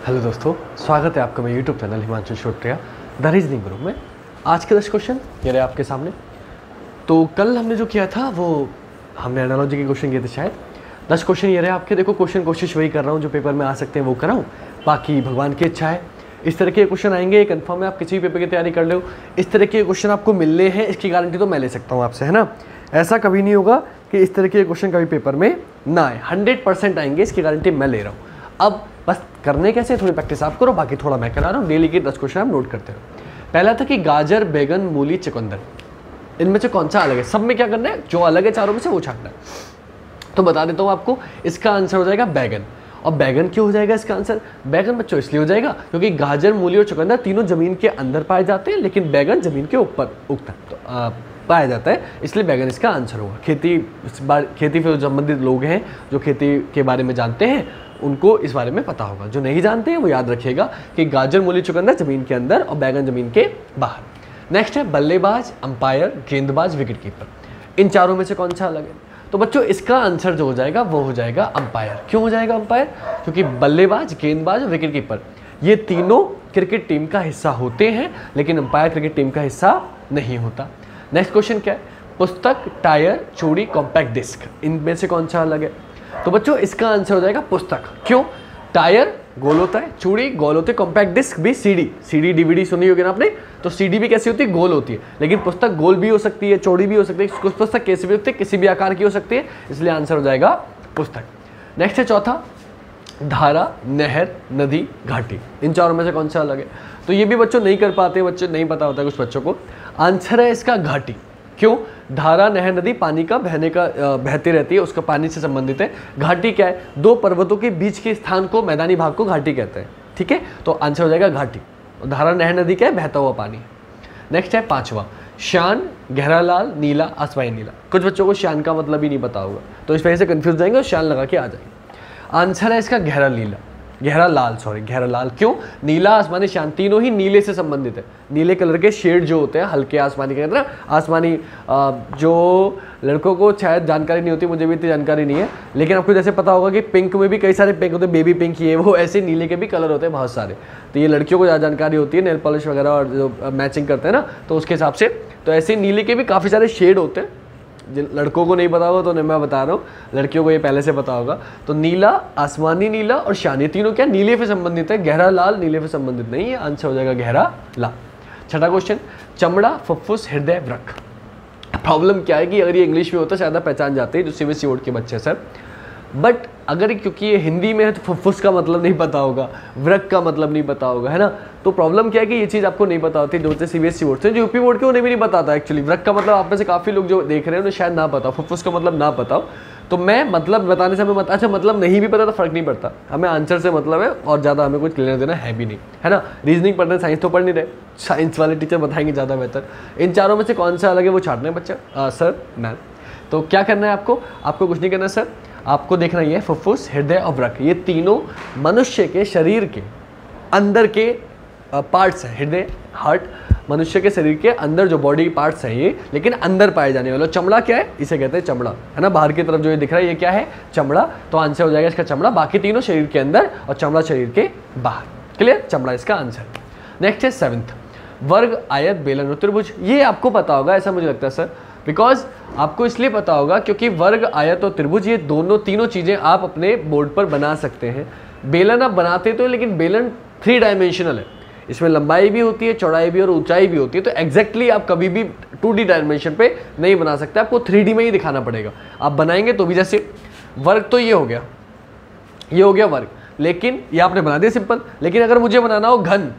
Hello दोस्तों, स्वागत है आपका मेरे YouTube channel Himanshu Shrotriya the reasoning group में। आज के 10 क्वेश्चन ये रहे आपके सामने। तो कल हमने जो किया था वो हमने एनालॉजी के क्वेश्चन किए थे शायद। 10 क्वेश्चन ये रहे आपके। देखो क्वेश्चन कोशिश वही कर रहा हूँ जो पेपर में आ सकते हैं वो कर रहा हूँ, बाकी भगवान की इच्छा है। इस तरह के क्वेश्चन आएंगे, ये कन्फर्म है। आप किसी भी पेपर की तैयारी कर लो, इस तरह के क्वेश्चन आपको मिलने हैं, इसकी गारंटी तो मैं ले सकता हूँ आपसे, है ना। ऐसा कभी नहीं होगा कि इस तरह के क्वेश्चन कभी पेपर में ना आए। 100% आएंगे, इसकी गारंटी मैं ले रहा हूँ। अब बस करने कैसे, थोड़ी प्रैक्टिस आप करो, बाकी थोड़ा मैं करा रहा हूँ। डेली के 10 क्वेश्चन आप नोट करते रहो। पहला था कि गाजर, बैगन, मूली, चुकंदर, इनमें से कौन सा अलग है। सब में क्या करना है, जो अलग है चारों में से वो छांटना है। तो बता देता हूँ आपको, इसका आंसर हो जाएगा बैगन। और बैगन क्यों हो जाएगा इसका आंसर? बैगन बच्चों इसलिए हो जाएगा क्योंकि गाजर, मूली और चुकंदर तीनों जमीन के अंदर पाए जाते हैं, लेकिन बैगन जमीन के ऊपर उगता है, तो पाया जाता है, इसलिए बैगन इसका आंसर होगा। खेती से संबंधित लोग हैं जो खेती के बारे में जानते हैं, उनको इस बारे में पता होगा। जो नहीं जानते हैं वो याद रखिएगा कि गाजर, मूली, चुकंदर जमीन के अंदर और बैगन जमीन के बाहर। नेक्स्ट है बल्लेबाज, अंपायर, गेंदबाज, विकेट कीपर। इन चारों में से कौन सा अलग है? तो बच्चों इसका आंसर जो हो जाएगा वो हो जाएगा अंपायर। क्यों हो जाएगा अंपायर? क्योंकि बल्लेबाज, गेंदबाज और विकेट कीपर ये तीनों क्रिकेट टीम का हिस्सा होते हैं, लेकिन अंपायर क्रिकेट टीम का हिस्सा नहीं होता। नेक्स्ट क्वेश्चन क्या है? पुस्तक, टायर, चूड़ी, कॉम्पैक्ट डिस्क, इनमें से कौन सा अलग है? तो बच्चों इसका आंसर हो जाएगा पुस्तक। क्यों? टायर गोल होता है, चूड़ी गोल होती है, कॉम्पैक्ट डिस्क भी सीडी डीवीडी सुनी होगी ना आपने, तो सीडी भी कैसी होती है? गोल होती है। लेकिन पुस्तक गोल भी हो सकती है, चौड़ी भी हो सकती है, कुछ पुस्तक कैसी भी होती है, किसी भी आकार की हो सकती है, इसलिए आंसर हो जाएगा पुस्तक। नेक्स्ट है चौथा, धारा, नहर, नदी, घाटी, इन चारों में से कौन सा अलग है? तो ये भी बच्चों नहीं कर पाते, बच्चे नहीं पता होता है कुछ बच्चों को। आंसर है इसका घाटी। क्यों? धारा, नहर, नदी पानी का बहती रहती है, उसका पानी से संबंधित है। घाटी क्या है? दो पर्वतों के बीच के स्थान को, मैदानी भाग को घाटी कहते हैं। ठीक है, तो आंसर हो जाएगा घाटी। धारा, नहर, नदी क्या है? बहता हुआ पानी। नेक्स्ट है पांचवा, श्यान, गहरा लाल, नीला, आसमानी नीला। कुछ बच्चों को श्यान का मतलब ही नहीं पता होगा, तो इस वजह से कंफ्यूज जाएंगे और श्यान लगा के आ जाएंगे। आंसर है इसका गहरा लाल। क्यों? नीला, आसमानी, श्यान तीनों ही नीले से संबंधित है। नीले कलर के शेड जो होते हैं, हल्के आसमानी के अंदर, आसमानी जो लड़कों को शायद जानकारी नहीं होती, मुझे भी इतनी जानकारी नहीं है, लेकिन आपको जैसे पता होगा कि पिंक में भी कई सारे पिंक होते हैं, बेबी पिंक, ये वो, ऐसे नीले के भी कलर होते हैं बहुत सारे। तो ये लड़कियों को ज़्यादा जानकारी होती है, नेल पॉलिश वगैरह और जो मैचिंग करते हैं ना, तो उसके हिसाब से। तो ऐसे नीले के भी काफ़ी सारे शेड होते हैं। जिन लड़कों को नहीं पता होगा तो मैं बता रहा हूँ, लड़कियों को ये पहले से पता होगा। तो नीला, आसमानी नीला और श्यान, ये तीनों क्या नीले से संबंधित है। गहरा लाल नीले से संबंधित नहीं है, आंसर हो जाएगा गहरा लाल। छठा क्वेश्चन, चमड़ा, फुफ्फुस, हृदय, वृक्क। प्रॉब्लम क्या है कि अगर ये इंग्लिश में होता शायद आप पहचान जाते हैं जो सीबीएसई बोर्ड के बच्चे सर, बट अगर क्योंकि ये हिंदी में है तो फुफ्फुस का मतलब नहीं पता होगा, वृक्क का मतलब नहीं पता होगा, है ना। तो प्रॉब्लम क्या है कि ये चीज़ आपको नहीं पता होती, जो होते सीबीएसई बोर्ड से, जो यूपी बोर्ड के उन्हें भी नहीं पता था एक्चुअली। वृक्क का मतलब आप में से काफ़ी लोग जो देख रहे हैं उन्हें शायद ना पता, फुफ्फुस का मतलब ना पता हो। तो मैं मतलब बताने से हमें अच्छा मतलब नहीं भी पता तो फर्क नहीं पड़ता, हमें आंसर से मतलब है और ज़्यादा हमें कुछ क्लियर देना है भी नहीं, है ना। रीजनिंग पढ़ रहे, साइंस तो पढ़ नहीं रहे, साइंस वाले टीचर बताएंगे ज़्यादा बेहतर। इन चारों में से कौन सा अलग है वो छाटना है बच्चा, सर मैम। तो क्या करना है आपको कुछ नहीं करना सर, आपको देखना ये है फुफ्फुस, हृदय और वृक्क, ये तीनों मनुष्य के शरीर के अंदर के पार्ट्स हैं। हृदय, हार्ट, मनुष्य के शरीर के अंदर जो बॉडी पार्ट्स हैं ये, लेकिन अंदर पाए जाने वाला। चमड़ा क्या है? इसे कहते हैं चमड़ा, है ना। बाहर की तरफ जो ये दिख रहा है ये क्या है? चमड़ा। तो आंसर हो जाएगा इसका चमड़ा। बाकी तीनों शरीर के अंदर और चमड़ा शरीर के बाहर। क्लियर? चमड़ा इसका आंसर। नेक्स्ट है 7th, वर्ग, आयत, बेलन और त्रिभुज। ये आपको पता होगा ऐसा मुझे लगता है सर, बिकॉज आपको इसलिए पता होगा क्योंकि वर्ग, आयत और त्रिभुज ये तीनों चीज़ें आप अपने बोर्ड पर बना सकते हैं। बेलन आप बनाते तो, लेकिन बेलन 3 डायमेंशनल है, इसमें लंबाई भी होती है, चौड़ाई भी और ऊंचाई भी होती है। तो एग्जैक्टली आप कभी भी 2D डायमेंशन पे नहीं बना सकते, आपको 3D में ही दिखाना पड़ेगा। आप बनाएंगे तो भी, जैसे वर्ग तो ये हो गया वर्ग, लेकिन ये आपने बना दिया सिंपल। लेकिन अगर मुझे बनाना हो घन,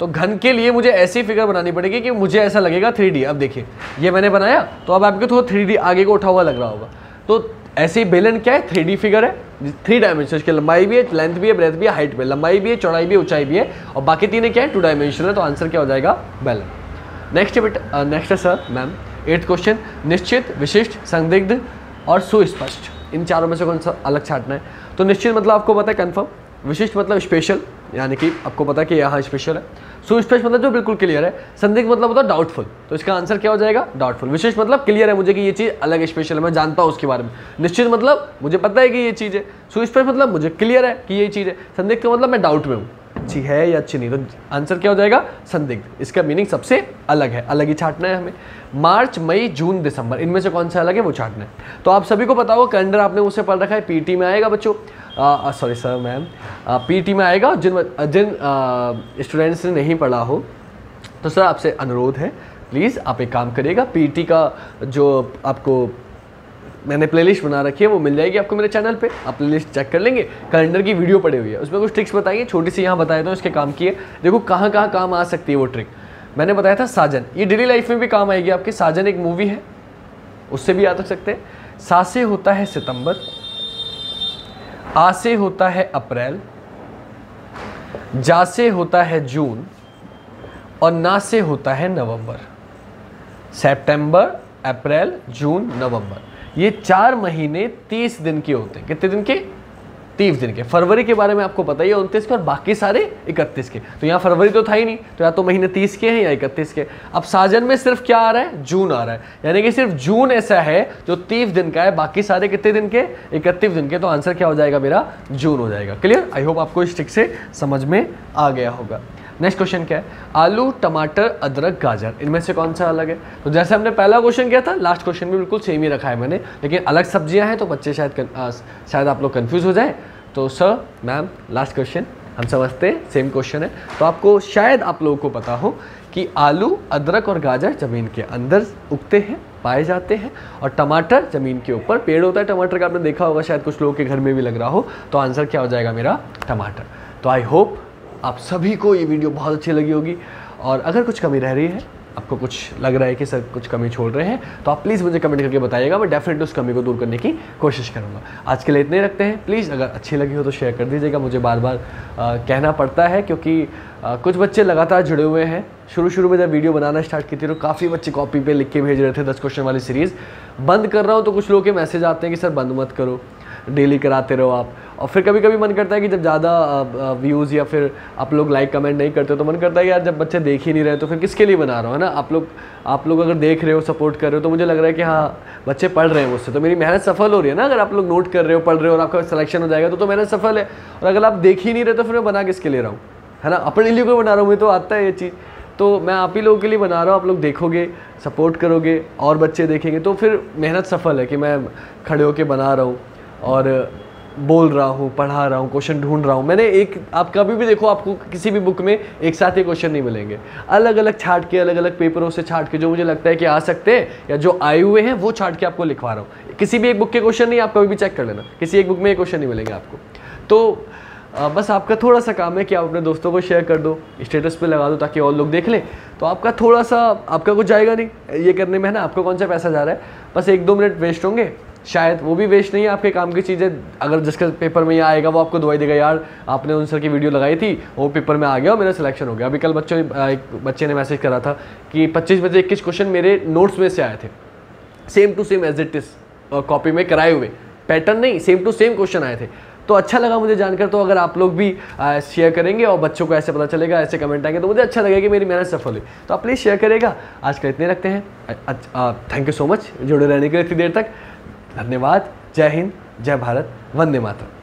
तो घन के लिए मुझे ऐसी फिगर बनानी पड़ेगी कि मुझे ऐसा लगेगा 3D। अब देखिए ये मैंने बनाया तो अब आपको थोड़ा 3D आगे को उठा हुआ लग रहा होगा। तो ऐसे ही बेलन क्या है? 3D फिगर है, 3 डायमेंशन, इसकी लंबाई भी है, लेंथ भी है, ब्रेथ भी है, हाइट भी है, लंबाई भी है, चौड़ाई भी है, ऊंचाई भी है, और बाकी तीनों क्या है? 2 डायमेंशन है। तो आंसर क्या हो जाएगा? बेलन। नेक्स्ट है सर मैम 8th क्वेश्चन, निश्चित, विशिष्ट, संदिग्ध और सुस्पष्ट, इन चारों में से कौन सा अलग छाटना है? तो निश्चित मतलब आपको पता है कंफर्म, विशिष्ट मतलब स्पेशल, यानी कि आपको पता है कि यहाँ स्पेशल है, सुस्पष्ट मतलब जो बिल्कुल क्लियर है, संदिग्ध मतलब होता है डाउटफुल, तो इसका आंसर क्या हो जाएगा? डाउटफुल। विशेष मतलब क्लियर है मुझे कि ये चीज़ अलग स्पेशल है, मैं जानता हूँ उसके बारे में। निश्चित मतलब मुझे पता है कि ये चीज़ है, सुस्पष्ट मतलब मुझे क्लियर है कि ये चीज़ है, संदिग्ध का मतलब मैं डाउट में हूँ। अच्छी है या अच्छी नहीं, तो आंसर क्या हो जाएगा? संदिग्ध। इसका मीनिंग सबसे अलग है, अलग ही छांटना है हमें। मार्च, मई, जून, दिसंबर, इनमें से कौन सा अलग है वो छांटना है। तो आप सभी को पता होगा, कैलेंडर आपने मुझसे पढ़ रखा है, पीटी में आएगा बच्चों, सॉरी सर मैम, पीटी में आएगा। जिन स्टूडेंट्स ने नहीं पढ़ा हो तो सर आपसे अनुरोध है, प्लीज़ आप एक काम करिएगा, पीटी का जो आपको मैंने प्लेलिस्ट बना रखी है वो मिल जाएगी आपको मेरे चैनल पे, आप प्लेलिस्ट चेक कर लेंगे। कैलेंडर की वीडियो पड़ी हुई है, उसमें कुछ ट्रिक्स बताइए, छोटी सी यहाँ बताया था उसके काम की है। देखो कहाँ कहाँ काम आ सकती है वो ट्रिक। मैंने बताया था साजन, ये डेली लाइफ में भी काम आएगी आपके। साजन एक मूवी है, उससे भी याद रख सकते हैं। सा से होता है सितंबर, आ से होता है अप्रैल, जा से होता है जून, और ना से होता है नवंबर। सितंबर, अप्रैल, जून, नवंबर, ये 4 महीने 30 दिन के होते हैं। कितने दिन के? 30 दिन के। फरवरी के बारे में आपको पता ही है 29 के, और बाकी सारे 31 के। तो यहाँ फरवरी तो था ही नहीं, तो या तो महीने 30 के हैं या 31 के। अब साजन में सिर्फ क्या आ रहा है? जून आ रहा है, यानी कि सिर्फ जून ऐसा है जो 30 दिन का है, बाकी सारे कितने दिन के? 31 दिन के। तो आंसर क्या हो जाएगा मेरा? जून हो जाएगा। क्लियर? आई होप आपको इस ट्रिक से समझ में आ गया होगा। नेक्स्ट क्वेश्चन क्या है? आलू, टमाटर, अदरक, गाजर, इनमें से कौन सा अलग है? तो जैसे हमने पहला क्वेश्चन किया था, लास्ट क्वेश्चन भी बिल्कुल सेम ही रखा है मैंने, लेकिन अलग सब्जियां हैं तो बच्चे शायद आप लोग कंफ्यूज हो जाए। तो सर मैम, लास्ट क्वेश्चन हम समझते हैं सेम क्वेश्चन है, तो आपको शायद आप लोगों को पता हो कि आलू, अदरक और गाजर ज़मीन के अंदर उगते हैं, पाए जाते हैं, और टमाटर ज़मीन के ऊपर पेड़ होता है टमाटर का, आपने देखा होगा शायद, कुछ लोगों के घर में भी लग रहा हो। तो आंसर क्या हो जाएगा मेरा? टमाटर। तो आई होप आप सभी को ये वीडियो बहुत अच्छी लगी होगी, और अगर कुछ कमी रह रही है, आपको कुछ लग रहा है कि सर कुछ कमी छोड़ रहे हैं, तो आप प्लीज़ मुझे कमेंट करके बताइएगा, मैं डेफिनेटली उस कमी को दूर करने की कोशिश करूँगा। आज के लिए इतने रखते हैं। प्लीज़ अगर अच्छी लगी हो तो शेयर कर दीजिएगा, मुझे बार बार कहना पड़ता है क्योंकि कुछ बच्चे लगातार जुड़े हुए हैं। शुरू में जब वीडियो बनाना स्टार्ट की थी तो काफ़ी बच्चे कॉपी पे लिख के भेज रहे थे 10 क्वेश्चन वाली सीरीज़। बंद कर रहा हूँ तो कुछ लोगों के मैसेज आते हैं कि सर बंद मत करो, डेली कराते रहो आप। और फिर कभी कभी मन करता है कि जब ज़्यादा व्यूज़ या फिर आप लोग लाइक कमेंट नहीं करते तो मन करता है यार जब बच्चे देख ही नहीं रहे तो फिर किसके लिए बना रहा हूँ, है ना। आप लोग अगर देख रहे हो, सपोर्ट कर रहे हो, तो मुझे लग रहा है कि हाँ बच्चे पढ़ रहे हैं मुझसे, तो मेरी मेहनत सफल हो रही है ना। अगर आप लोग नोट कर रहे हो, पढ़ रहे हो और आपका सिलेक्शन हो जाएगा तो मेहनत सफल है। और अगर आप देख ही नहीं रहे तो फिर मैं बना किसके लिए रहा हूँ, है ना। अपने लिए कोई बना रहा हूँ, मुझे तो आता है ये चीज़, तो मैं आप ही लोगों के लिए बना रहा हूँ। आप लोग देखोगे, सपोर्ट करोगे और बच्चे देखेंगे तो फिर मेहनत सफल है कि मैं खड़े होकर बना रहा हूँ और बोल रहा हूँ, पढ़ा रहा हूँ, क्वेश्चन ढूंढ रहा हूँ। मैंने आप कभी भी देखो, आपको किसी भी बुक में एक साथ ही क्वेश्चन नहीं मिलेंगे, अलग अलग छाट के, अलग अलग पेपरों से छाट के, जो मुझे लगता है कि आ सकते हैं या जो आए हुए हैं वो छाट के आपको लिखवा रहा हूँ। किसी भी एक बुक के क्वेश्चन नहीं, आप कभी भी चेक कर लेना, किसी एक बुक में एक क्वेश्चन नहीं मिलेंगे आपको। तो बस आपका थोड़ा सा काम है कि आप अपने दोस्तों को शेयर कर दो, स्टेटस पे लगा दो ताकि और लोग देख लें। तो आपका थोड़ा सा, आपका कुछ जाएगा नहीं ये करने में, है ना। आपको कौन सा पैसा जा रहा है, बस 1-2 मिनट वेस्ट होंगे, शायद वो भी वेस्ट नहीं है, आपके काम की चीज़ें। अगर जिसका पेपर में ये आएगा वो आपको दवाई देगा, यार आपने उन सर की वीडियो लगाई थी, वो पेपर में आ गया और मेरा सिलेक्शन हो गया। अभी कल एक बच्चे ने मैसेज करा था कि 25 में से 21 क्वेश्चन मेरे नोट्स में से आए थे, same to same as it is, copy में कराए हुए, पैटर्न नहीं, सेम टू सेम क्वेश्चन आए थे। तो अच्छा लगा मुझे जानकर। तो अगर आप लोग भी शेयर करेंगे और बच्चों को ऐसे पता चलेगा, ऐसे कमेंट आएंगे, तो मुझे अच्छा लगेगा कि मेरी मेहनत सफल हुई। तो आप प्लीज़ शेयर करेगा। आज का इतने रखते हैं। थैंक यू सो मच जुड़े रहने के लिए इतनी देर तक। धन्यवाद। जय हिंद, जय भारत, वंदे मातरम।